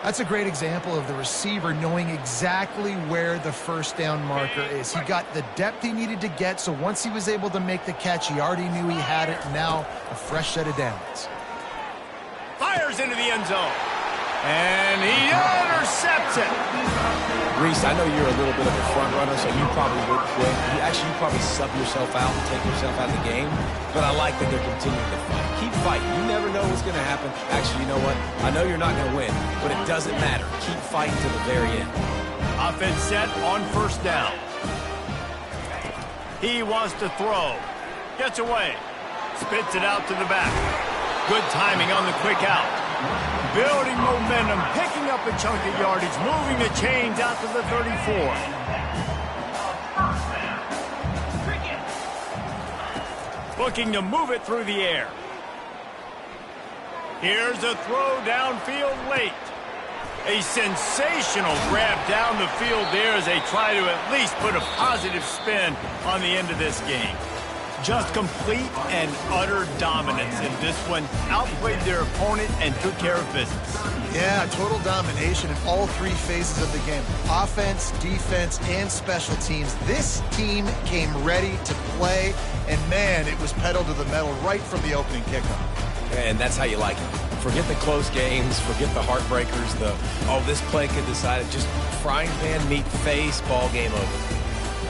That's a great example of the receiver knowing exactly where the 1st down marker is. He got the depth he needed to get, so once he was able to make the catch, he already knew he had it. Now a fresh set of downs. Fires into the end zone. And he intercepts it. Reese, I know you're a little bit of a front runner, so you probably would quit. You probably sub yourself out and take yourself out of the game. But I like that they're continuing to fight. Keep fighting. You never know what's going to happen. Actually, you know what? I know you're not going to win, but it doesn't matter. Keep fighting to the very end. Offense set on 1st down. He wants to throw. Gets away. Spits it out to the back. Good timing on the quick out. Building momentum, picking up a chunk of yardage, moving the chains out to the 34. Looking to move it through the air. Here's a throw downfield late. A sensational grab down the field there as they try to at least put a positive spin on the end of this game. Just complete and utter dominance in this one. Outplayed their opponent and took care of business. Yeah, total domination in all 3 phases of the game. Offense, defense, and special teams. This team came ready to play, and man, it was pedal to the metal right from the opening kickoff. And that's how you like it. Forget the close games, forget the heartbreakers, this play could decide it. Just frying pan, meat face, ball game over.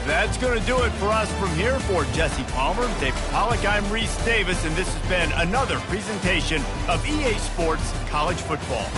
That's going to do it for us from here. For Jesse Palmer, David Pollack, I'm Reese Davis, and this has been another presentation of EA Sports College Football.